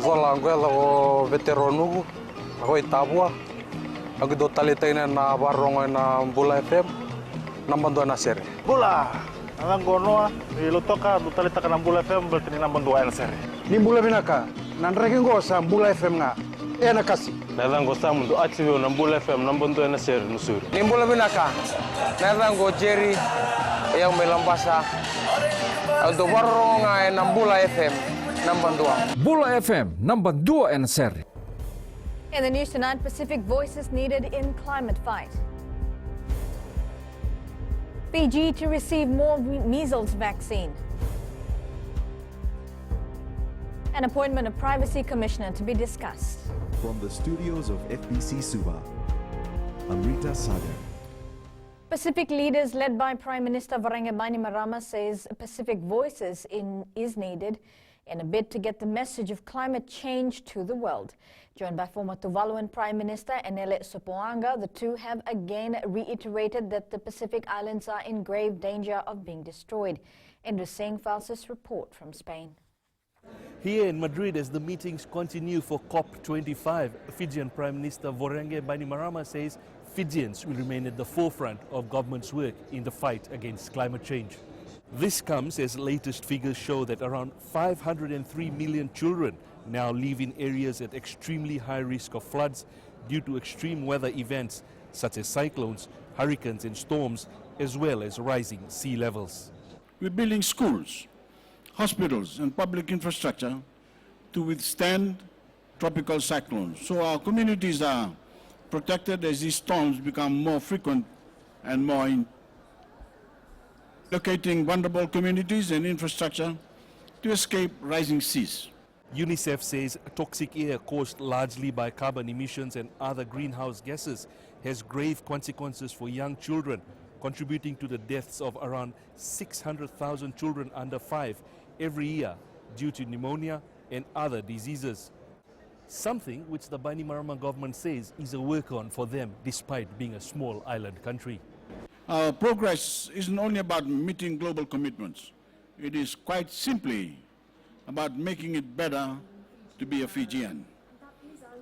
Vola anguela o veteranu, ako itabua. Ako do talitay na barong na Bula FM, nambando na sir. Bula, alang gono ilutoka do talita ka ng Bula FM berarti ni nambando na sir. Ni Bula binaka, nanreke ngo sa Bula FM nga. Na kasi. Nalang go sa mundo atibyo ng Bula FM nambando na sir nusur. Ni Bula binaka, nalang go Jerry, yang melambasa. Do barong na Bula FM. Bula FM, number 2 and sir. In the news tonight, Pacific voices needed in climate fight. Fiji to receive more measles vaccine. An appointment of Privacy Commissioner to be discussed. From the studios of FBC Suba, Amrita Sagar. Pacific leaders led by Prime Minister Varaingabani Marama says Pacific voices is needed in a bid to get the message of climate change to the world. Joined by former Tuvaluan Prime Minister Enele Sopoaga, the two have again reiterated that the Pacific Islands are in grave danger of being destroyed. Indra Singh files this report from Spain. Here in Madrid, as the meetings continue for COP25, Fijian Prime Minister Varaingabani Marama says Fijians will remain at the forefront of government's work in the fight against climate change. This comes as latest figures show that around 503 million children now live in areas at extremely high risk of floods due to extreme weather events such as cyclones, hurricanes and storms, as well as rising sea levels. We're building schools, hospitals and public infrastructure to withstand tropical cyclones. So our communities are protected as these storms become more frequent and more locating vulnerable communities and infrastructure to escape rising seas. UNICEF says toxic air caused largely by carbon emissions and other greenhouse gases has grave consequences for young children, contributing to the deaths of around 600,000 children under 5 every year due to pneumonia and other diseases. Something which the Bainimarama government says is a work on for them despite being a small island country. Our progress isn't only about meeting global commitments. It is quite simply about making it better to be a Fijian.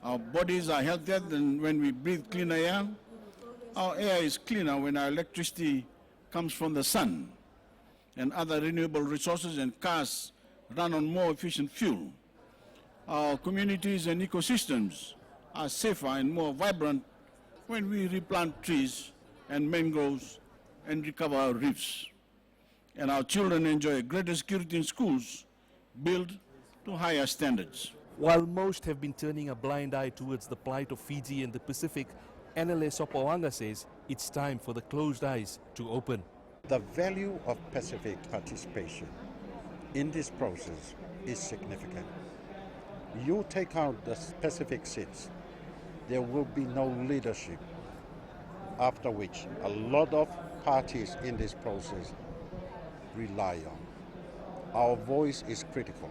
Our bodies are healthier than when we breathe cleaner air. Our air is cleaner when our electricity comes from the sun and other renewable resources, and cars run on more efficient fuel. Our communities and ecosystems are safer and more vibrant when we replant trees and mangroves and recover our reefs. And our children enjoy greater security in schools built to higher standards. While most have been turning a blind eye towards the plight of Fiji and the Pacific, Enele Sopoaga says it's time for the closed eyes to open. The value of Pacific participation in this process is significant. You take out the Pacific seats, there will be no leadership, after which a lot of parties in this process rely on. Our voice is critical.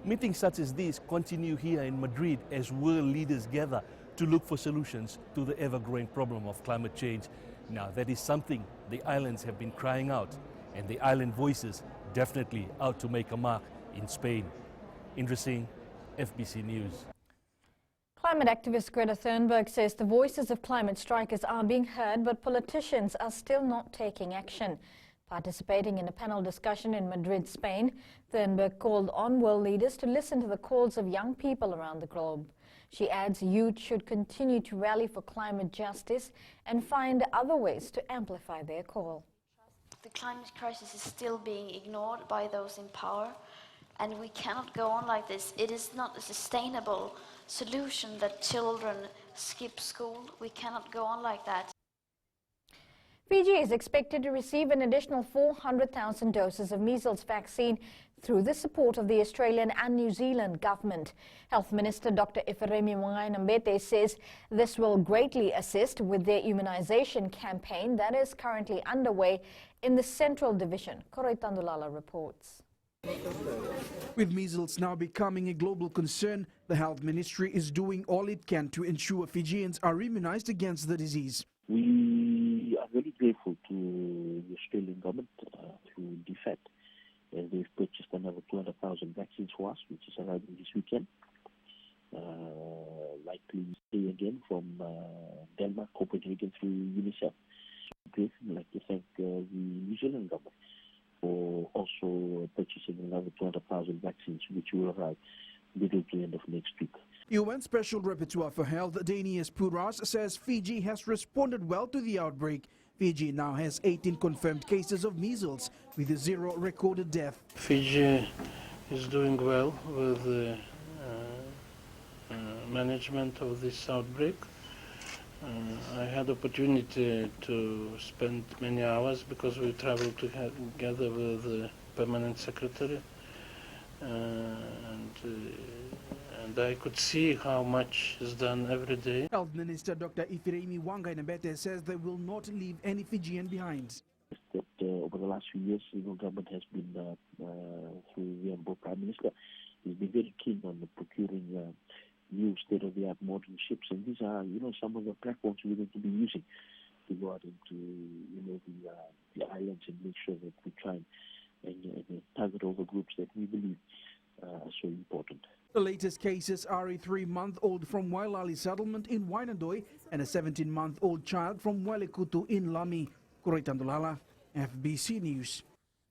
Meetings such as these continue here in Madrid as world leaders gather to look for solutions to the ever-growing problem of climate change. Now, that is something the islands have been crying out, and the island voices definitely out to make a mark in Spain. Indra Singh, FBC News. Climate activist Greta Thunberg says the voices of climate strikers are being heard, but politicians are still not taking action. Participating in a panel discussion in Madrid, Spain, Thunberg called on world leaders to listen to the calls of young people around the globe. She adds youth should continue to rally for climate justice and find other ways to amplify their call. The climate crisis is still being ignored by those in power, and we cannot go on like this. It is not a sustainable solution that children skip school. We cannot go on like that. Fiji is expected to receive an additional 400,000 doses of measles vaccine through the support of the Australian and New Zealand government. Health Minister Dr. Ifiremi Wangai-Nambete says this will greatly assist with their immunisation campaign that is currently underway in the Central Division. Koroi Tandulala reports. With measles now becoming a global concern, the Health Ministry is doing all it can to ensure Fijians are immunised against the disease. We are very grateful to the Australian government through DFAT, as they've purchased another 200,000 vaccines for us, which is arriving this weekend. likely stay again from Denmark, Copenhagen through UNICEF. I'd like to thank the New Zealand government for also purchasing another 200,000 vaccines, which will arrive middle to end of next week. UN Special Rapporteur for Health, Danius Puras, says Fiji has responded well to the outbreak. Fiji now has 18 confirmed cases of measles, with 0 recorded death. Fiji is doing well with the management of this outbreak. I had opportunity to spend many hours because we traveled together with the permanent secretary, and I could see how much is done every day. Health Minister Dr. Ifiremi Wangainabete says they will not leave any Fijian behind. That over the last few years, government has been, through the Prime Minister, has been very keen on procuring new state-of-the-art modern ships, and these are, some of the platforms we're going to be using to go out into, the islands and make sure that we try and target all the groups that we believe are so important. The latest cases are a 3-month-old from Wailali settlement in Wainandoi and a 17-month-old child from Wailekutu in Lami. Kureitandulala, FBC News.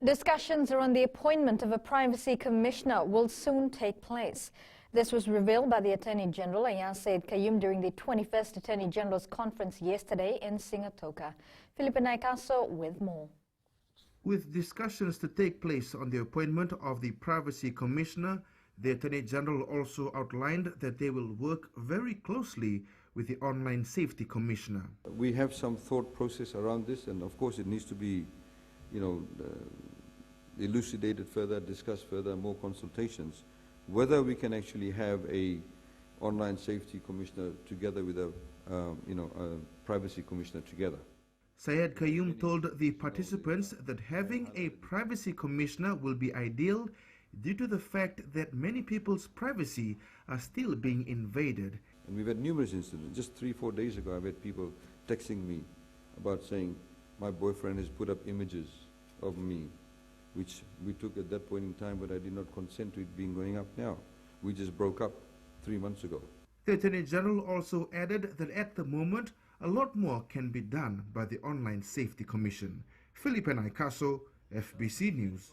Discussions around the appointment of a privacy commissioner will soon take place. This was revealed by the Attorney General Ayaan Said Kayum during the 21st Attorney General's Conference yesterday in Singatoka. Philippe Naikaso with more. With discussions to take place on the appointment of the Privacy Commissioner, the Attorney General also outlined that they will work very closely with the Online Safety Commissioner. We have some thought process around this, and of course it needs to be, elucidated further, discussed further, more consultations, whether we can actually have a Online Safety Commissioner together with a Privacy Commissioner together. Syed Kayum told the participants that having a Privacy Commissioner will be ideal due to the fact that many people's privacy are still being invaded. And we've had numerous incidents. Just 3-4 days ago, I've had people texting me about saying, my boyfriend has put up images of me, which we took at that point in time, but I did not consent to it being going up now. We just broke up 3 months ago. The Attorney General also added that at the moment, a lot more can be done by the Online Safety Commission. Philippe Naikaso, FBC News.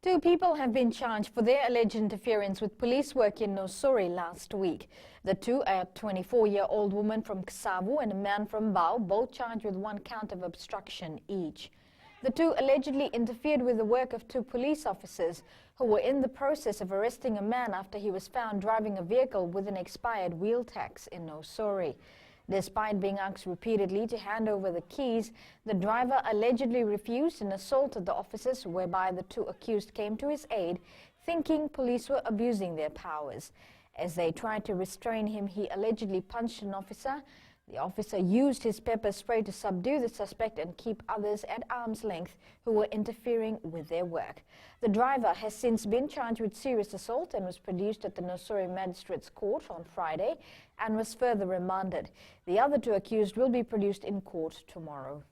2 people have been charged for their alleged interference with police work in Nosuri last week. The two, a 24-year-old woman from Kasavu and a man from Bau, both charged with 1 count of obstruction each. The 2 allegedly interfered with the work of 2 police officers who were in the process of arresting a man after he was found driving a vehicle with an expired wheel tax in Nosuri. Despite being asked repeatedly to hand over the keys, the driver allegedly refused and assaulted the officers, whereby the 2 accused came to his aid, thinking police were abusing their powers. As they tried to restrain him, he allegedly punched an officer. The officer used his pepper spray to subdue the suspect and keep others at arm's length who were interfering with their work. The driver has since been charged with serious assault and was produced at the Nosuri Magistrates Court on Friday and was further remanded. The other 2 accused will be produced in court tomorrow.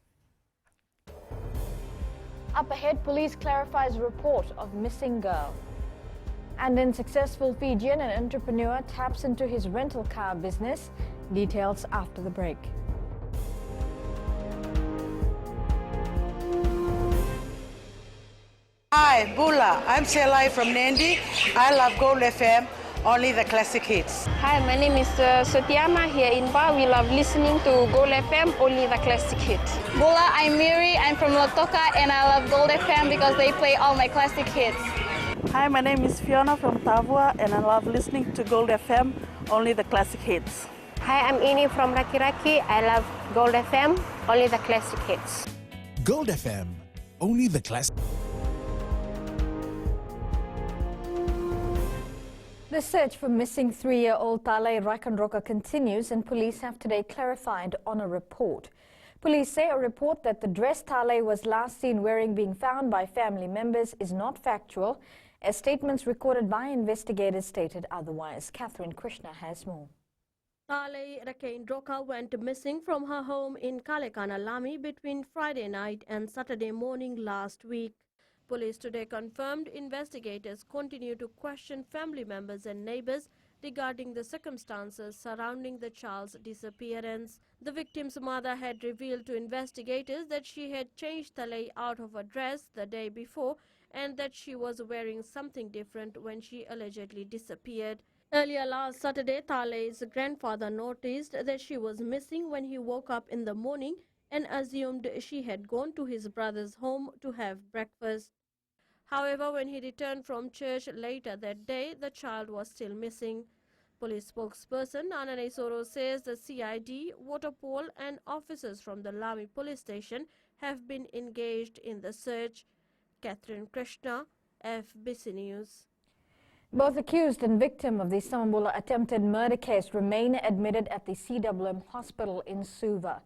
Up ahead, police clarifies report of missing girl. And in successful Fijian, an entrepreneur taps into his rental car business. Details after the break. Hi, Bula. I'm Selai from Nandi. I love Gold FM, only the classic hits. Hi, my name is Sotiama here in Ba. We love listening to Gold FM, only the classic hits. Bula, I'm Miri. I'm from Lotoka and I love Gold FM because they play all my classic hits. Hi, my name is Fiona from Tavua and I love listening to Gold FM, only the classic hits. Hi, I'm Ini from Rakiraki. I love Gold FM, only the classic hits. Gold FM, only the classic. The search for missing 3-year-old Tale Rakanroka continues, and police have today clarified on a report. Police say a report that the dress Tale was last seen wearing being found by family members is not factual, as statements recorded by investigators stated otherwise. Catherine Krishna has more. Tale Rakanroka went missing from her home in Kalekana, Lami between Friday night and Saturday morning last week. Police today confirmed investigators continue to question family members and neighbors regarding the circumstances surrounding the child's disappearance. The victim's mother had revealed to investigators that she had changed the layout of her dress the day before and that she was wearing something different when she allegedly disappeared. Earlier last Saturday, Thalei's grandfather noticed that she was missing when he woke up in the morning and assumed she had gone to his brother's home to have breakfast. However, when he returned from church later that day, the child was still missing. Police spokesperson Anane Soro says the CID, Waterpol and officers from the Lami police station have been engaged in the search. Catherine Krishna, FBC News. Both accused and victim of the Samambula attempted murder case remain admitted at the CWM hospital in Suva.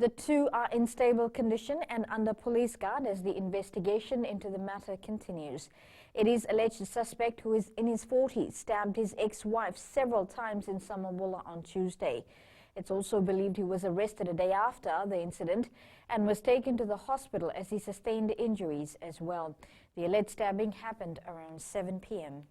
The two are in stable condition and under police guard as the investigation into the matter continues. It is alleged the suspect, who is in his 40s, stabbed his ex-wife several times in Samambula on Tuesday. It's also believed he was arrested a day after the incident and was taken to the hospital as he sustained injuries as well. The alleged stabbing happened around 7 p.m.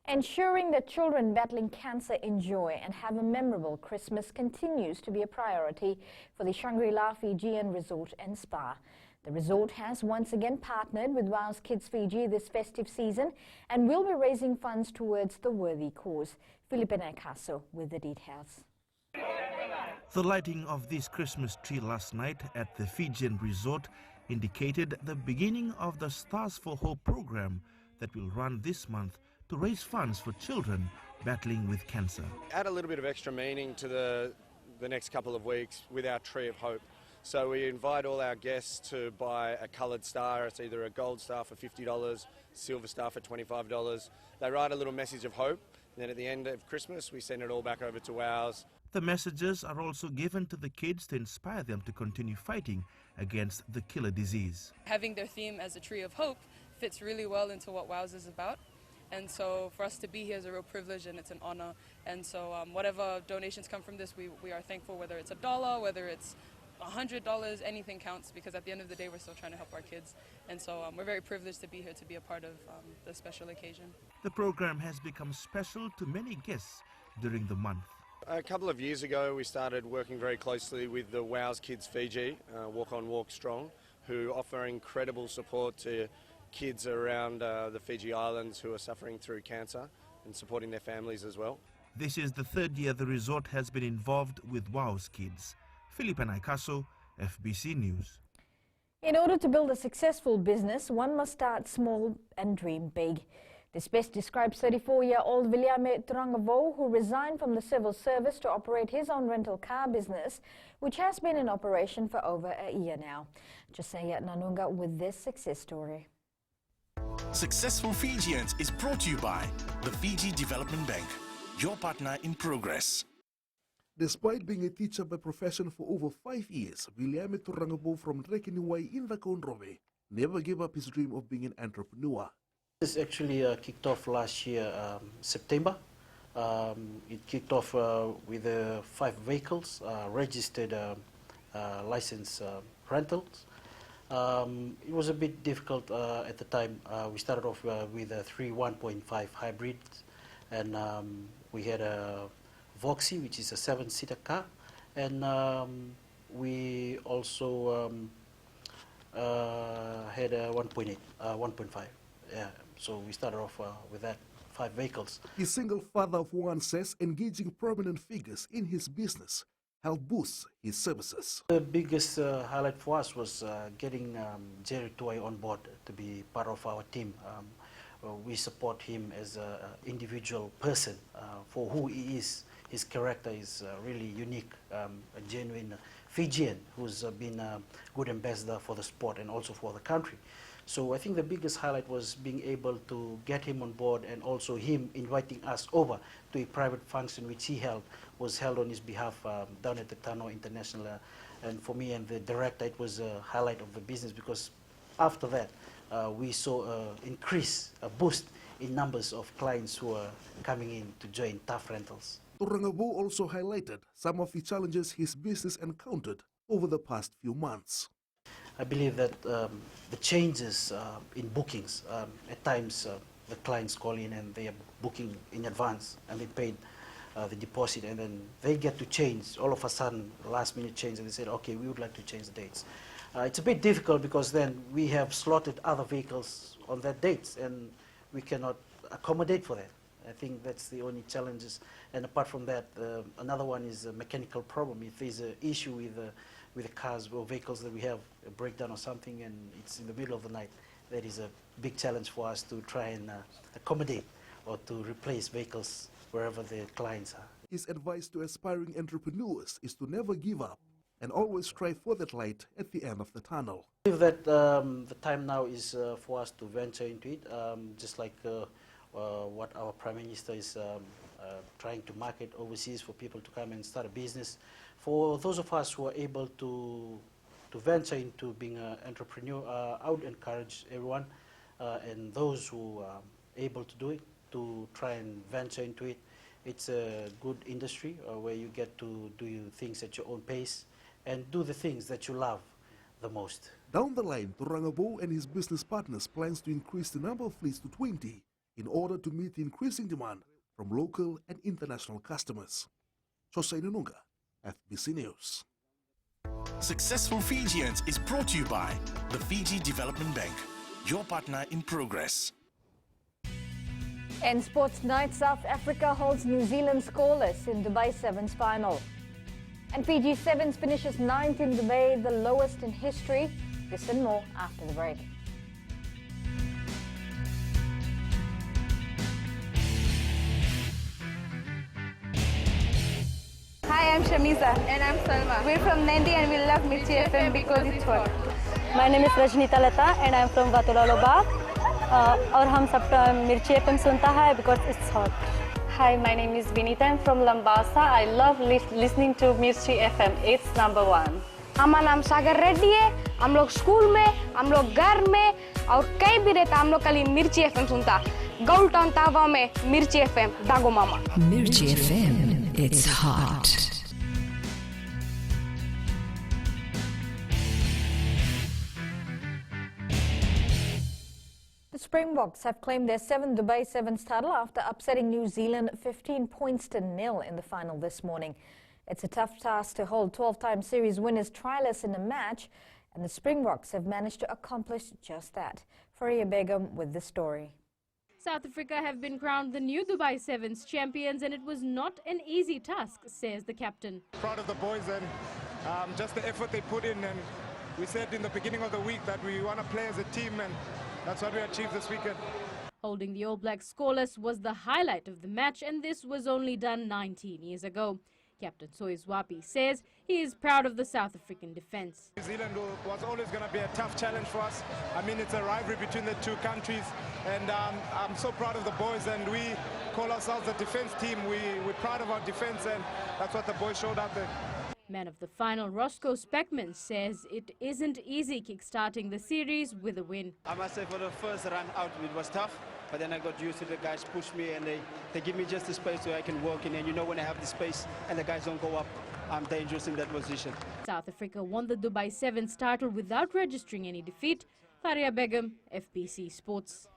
Ensuring that children battling cancer enjoy and have a memorable Christmas continues to be a priority for the Shangri-La Fijian Resort and Spa. The resort has once again partnered with WOW's Kids Fiji this festive season and will be raising funds towards the worthy cause. Felipe Nakaso with the details. The lighting of this Christmas tree last night at the Fijian resort indicated the beginning of the Stars for Hope program that will run this month to raise funds for children battling with cancer. Add a little bit of extra meaning to the next couple of weeks with our Tree of Hope. So we invite all our guests to buy a coloured star. It's either a gold star for $50, silver star for $25. They write a little message of hope, and then at the end of Christmas we send it all back over to WOW's. The messages are also given to the kids to inspire them to continue fighting against the killer disease. Having their theme as a Tree of Hope fits really well into what WOW's is about. And so for us to be here is a real privilege and it's an honor. And so whatever donations come from this, we are thankful, whether it's $1, whether it's $100, anything counts, because at the end of the day we're still trying to help our kids. And so we're very privileged to be here to be a part of this special occasion. The program has become special to many guests during the month. A couple of years ago we started working very closely with the WOW's Kids Fiji, Walk On Walk Strong, who offer incredible support to kids around the Fiji Islands who are suffering through cancer and supporting their families as well. This is the third year the resort has been involved with WOW's Kids. Felipe Naikaso, FBC News. In order to build a successful business, one must start small and dream big. This best describes 34-year-old Williame Turangavo, who resigned from the civil service to operate his own rental car business, which has been in operation for over a year now. Josaya Nanunga with this success story. Successful Fijians is brought to you by the Fiji Development Bank, your partner in progress. Despite being a teacher by profession for over 5 years, William Turangabo from Rekiniwai in the Konrove never gave up his dream of being an entrepreneur. This actually kicked off last year, September. It kicked off with 5 vehicles, registered license rentals. It was a bit difficult at the time. We started off with 3 1.5 hybrids, and we had a Voxy, which is a 7-seater car, and we also had a 1.8, 1.5. Yeah, so we started off with that, 5 vehicles. The single father of one says engaging prominent figures in his business helped boost his services. The biggest highlight for us was getting Jerry Tuai on board to be part of our team. We support him as an individual person for who he is. His character is really unique, a genuine Fijian who's been a good ambassador for the sport and also for the country. So I think the biggest highlight was being able to get him on board, and also him inviting us over to a private function which he was held on his behalf down at the Tano International. And for me and the director, it was a highlight of the business, because after that we saw an increase, a boost in numbers of clients who are coming in to join TAF Rentals. Turangabo also highlighted some of the challenges his business encountered over the past few months. I believe that the changes in bookings at times the clients call in and they are booking in advance and they paid the deposit, and then they get to change all of a sudden, last minute change, and they said, okay, we would like to change the dates. It's a bit difficult because then we have slotted other vehicles on that dates and we cannot accommodate for that. I think that's the only challenges. And apart from that, another one is a mechanical problem. If there's an issue with the cars or vehicles that we have, a breakdown or something, and it's in the middle of the night, that is a big challenge for us to try and accommodate or to replace vehicles wherever the clients are. His advice to aspiring entrepreneurs is to never give up and always strive for that light at the end of the tunnel. I believe that the time now is for us to venture into it, just like what our Prime Minister is trying to market overseas for people to come and start a business. For those of us who are able to venture into being an entrepreneur, I would encourage everyone and those who are able to do it to try and venture into it. It's a good industry where you get to do things at your own pace and do the things that you love the most. Down the line, Torangabo and his business partners plans to increase the number of fleets to 20 in order to meet the increasing demand from local and international customers. Jose Nununga, FBC News. Successful Fijians is brought to you by the Fiji Development Bank, your partner in progress. In sports night, South Africa holds New Zealand scoreless in Dubai Sevens final. And Fiji Sevens finishes 9th in Dubai, the lowest in history. This and more after the break. Hi, I'm Shamiza. And I'm Salma. We're from Nandi and we love Mirchi FM because it's hot. My name is Rajnita Lata and I'm from Vatulaloba. और हम सब मिर्ची FM सुनता है because it's hot. Hi, my name is Vinita. I'm from Lambasa. I love listening to Mirchi FM. It's number one. हमारा नाम सागर रेड्डी है. हम लोग स्कूल में, हम लोग घर में और कहीं भी रहता हम लोग खाली मिर्ची एफएम सुनता. गोल्ड टाउन तावा में मिर्ची एफएम दागो मामा. Mirchi FM. It's hot. The Springboks have claimed their 7th Dubai Sevens title after upsetting New Zealand 15 points to 0 in the final this morning. It's a tough task to hold 12-time series winners tryless in a match, and the Springboks have managed to accomplish just that. Faria Begum with this story. South Africa have been crowned the new Dubai Sevens champions, and it was not an easy task, says the captain. Proud of the boys and just the effort they put in, and we said in the beginning of the week that we want to play as a team, and that's what we achieved this weekend. Holding the All Blacks scoreless was the highlight of the match, and this was only done 19 years ago. Captain Soizwapi says he is proud of the South African defence. New Zealand was always going to be a tough challenge for us. I mean, it's a rivalry between the two countries, and I'm so proud of the boys, and we call ourselves a defence team. We're proud of our defence, and that's what the boys showed out there. Man of the final Roscoe Speckman says it isn't easy kick-starting the series with a win. I must say for the first run out it was tough, but then I got used to the guys push me and they give me just the space so I can work in, and you know when I have the space and the guys don't go up, I'm dangerous in that position. South Africa won the Dubai Sevens title without registering any defeat. Faria Begum, FBC Sports.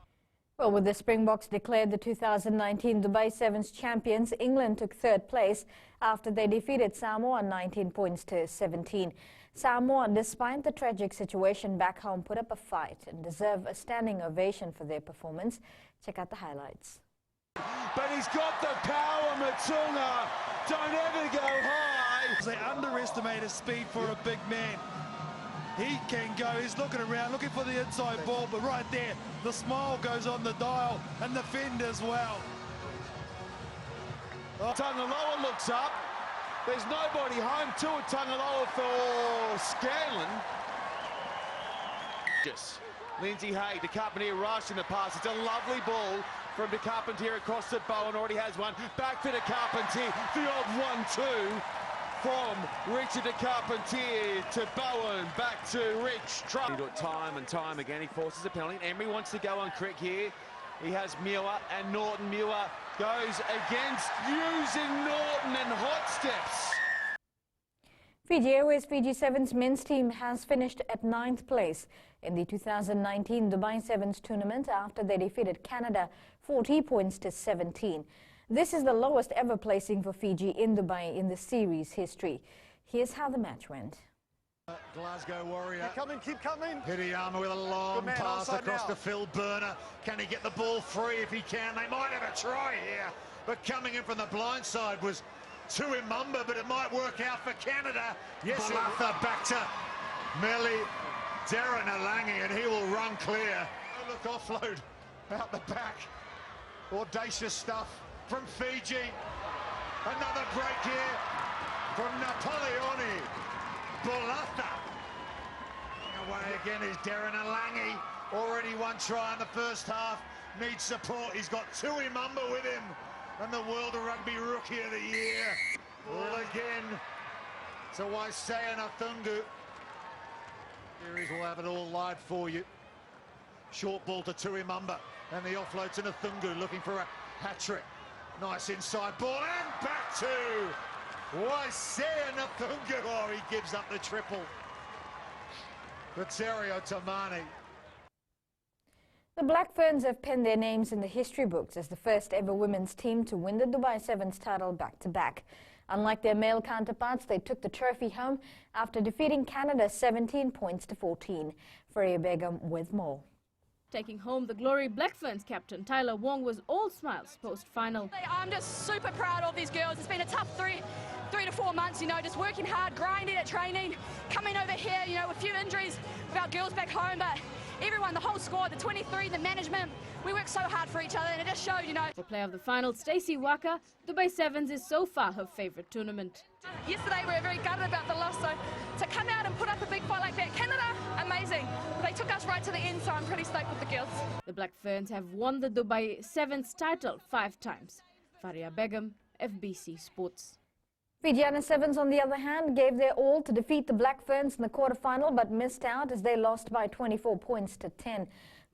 Well, with the Springboks declared the 2019 Dubai Sevens champions, England took 3rd place after they defeated Samoa 19 points to 17. Samoa, despite the tragic situation back home, put up a fight and deserve a standing ovation for their performance. Check out the highlights. But he's got the power, Matunga. Don't ever go high. They underestimate his speed for a big man. He can go, he's looking around, looking for the inside ball, but right there, the smile goes on the dial, and the fend as well. Oh. Tangaloa looks up. There's nobody home to it, Tangaloa for Scanlon. Yes. Lindsay Hay to Carpentier rushing the pass. It's a lovely ball from De Carpentier across the Bowen, already has one. Back to De Carpentier, the odd 1-2. From Richard De Carpentier to Bowen, back to Rich. Time and time again, he forces a penalty. Emery wants to go on Crick here. He has Muir and Norton. Muir goes against using Norton and hot steps. Fiji Airways Fiji Sevens men's team has finished at 9th place in the 2019 Dubai Sevens tournament after they defeated Canada 40 points to 17. This is the lowest ever placing for Fiji in Dubai in the series history. Here's how the match went. Glasgow Warrior. Keep coming. Hidiyama with a long pass across to Phil Burner. Can he get the ball free? If he can, they might have a try here. But coming in from the blind side was Tuimamba, but it might work out for Canada. Yes, Balatha back to Meli Darren-Alangi, and he will run clear. Oh, look, offload out the back. Audacious stuff from Fiji. Another break here from Napoleoni. Balatha. Away again is Darren-Alangi. Already one try in the first half. Needs support. He's got Tuimamba with him. And the World of Rugby Rookie of the Year. All again to Waisea Nathungu. Series will have it all live for you. Short ball to Tuimamba. And the offload to Nathungu, looking for a hat-trick. Nice inside ball, and back to Waisea Nathungu. Oh, he gives up the triple. Viterio Tamani. The Black Ferns have penned their names in the history books as the first ever women's team to win the Dubai Sevens title back-to-back. Unlike their male counterparts, they took the trophy home after defeating Canada 17 points to 14. Faria Begum with more. Taking home the glory, Black Ferns captain Tyler Wong was all smiles post-final. I'm just super proud of these girls. It's been a tough three to 4 months, you know, just working hard, grinding at training, coming over here, you know, with a few injuries with our girls back home, but everyone, the whole squad, the 23, the management, we work so hard for each other, and it just showed, you know. For player of the final, Stacey Waka, Dubai Sevens is so far her favourite tournament. Yesterday we were very gutted about the loss, so to come out and put up a big fight like that, Canada, amazing. They took us right to the end, so I'm pretty stoked with the girls. The Black Ferns have won the Dubai Sevens title 5 times. Faria Begum, FBC Sports. Fijian Sevens, on the other hand, gave their all to defeat the Black Ferns in the quarterfinal but missed out as they lost by 24 points to 10.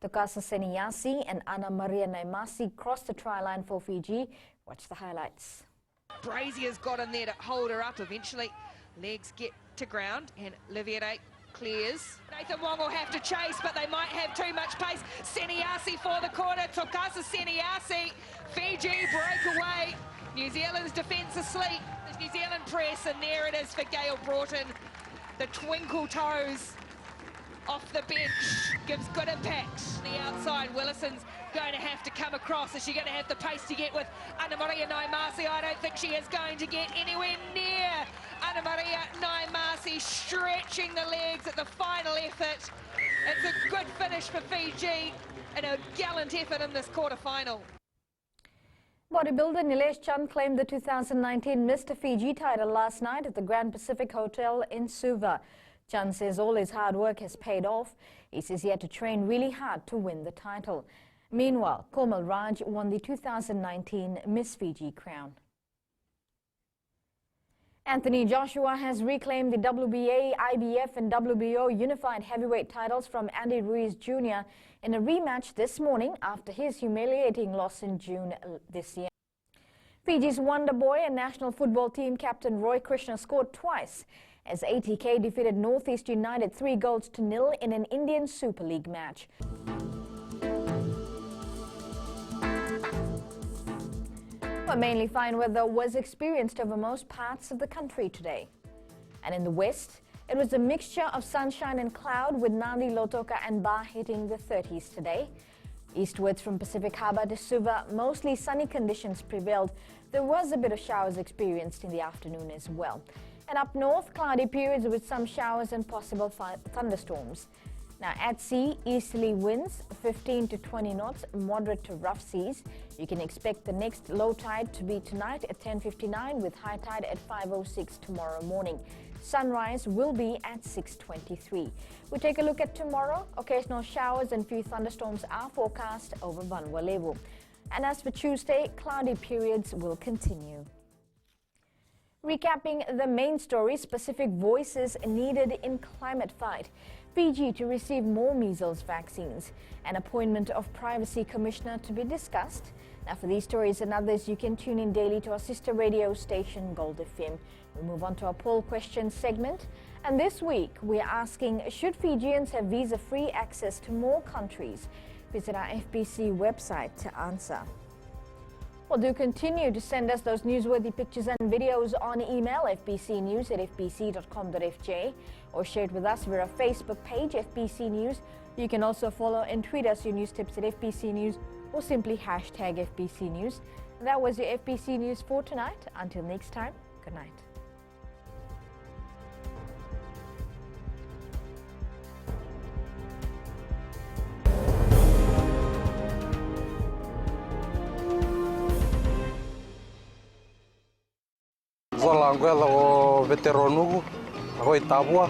Tokasa Seniasi and Ana Maria Naimasi crossed the try line for Fiji. Watch the highlights. Brazier's got in there to hold her up eventually. Legs get to ground and Liviere clears. Nathan Wong will have to chase, but they might have too much pace. Seniasi for the corner. Tokasa Seniasi. Fiji break away. New Zealand's defence asleep. New Zealand press, and there it is for Gail Broughton. The twinkle toes off the bench gives good impact. The outside, Willison's going to have to come across. Is she going to have the pace to get with Ana Maria Naimasi? I don't think she is going to get anywhere near Ana Maria Naimasi, stretching the legs at the final effort. It's a good finish for Fiji and a gallant effort in this quarter-final. Bodybuilder Nilesh Chand claimed the 2019 Mr. Fiji title last night at the Grand Pacific Hotel in Suva. Chand says all his hard work has paid off. He says he had to train really hard to win the title. Meanwhile, Komal Raj won the 2019 Miss Fiji crown. Anthony Joshua has reclaimed the WBA, IBF and WBO unified heavyweight titles from Andy Ruiz Jr. in a rematch this morning after his humiliating loss in June this year. Fiji's wonder boy and national football team captain Roy Krishna scored twice as ATK defeated Northeast United 3-0 in an Indian Super League match. But mainly fine weather was experienced over most parts of the country today. And in the west, it was a mixture of sunshine and cloud with Nadi, Lotoka and Ba hitting the 30s today. Eastwards from Pacific Harbour to Suva, mostly sunny conditions prevailed. There was a bit of showers experienced in the afternoon as well. And up north, cloudy periods with some showers and possible thunderstorms. Now at sea, easterly winds 15 to 20 knots, moderate to rough seas. You can expect the next low tide to be tonight at 10:59 with high tide at 5:06 tomorrow morning. Sunrise will be at 6:23. We take a look at tomorrow. Occasional showers and few thunderstorms are forecast over Vanuatu. And as for Tuesday, cloudy periods will continue. Recapping the main story, specific voices needed in climate fight. Fiji to receive more measles vaccines. An appointment of Privacy Commissioner to be discussed. Now for these stories and others, you can tune in daily to our sister radio station, Gold FM. We move on to our poll question segment. And this week, we're asking, should Fijians have visa-free access to more countries? Visit our FBC website to answer. Well, do continue to send us those newsworthy pictures and videos on email, fbcnews@fbc.com.fj, or share it with us via our Facebook page, FBC News. You can also follow and tweet us your news tips at FBC News, or simply hashtag FBC News. And that was your FBC News for tonight. Until next time, good night. Zola ngwela o veteranu ako Tavua.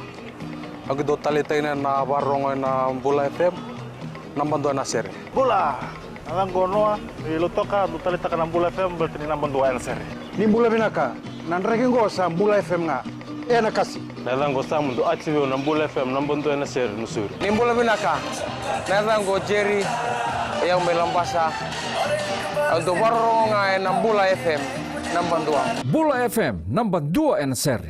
Ako do talitay na barongo na Bula FM nambando na seri. Bula, ang gono ilutoka do talita ka ng Bula FM berarti nambando na seri. Ni Bula binaka nanregen go sa Bula FM nga na kasi. Nalang go sa mundo atibyo ng Bula FM nambando na seri nusuri. Ni Bula binaka nalang go Jerry yang melambasa. Do barongo nga ng Bula FM nambando. Bula FM nambando na seri.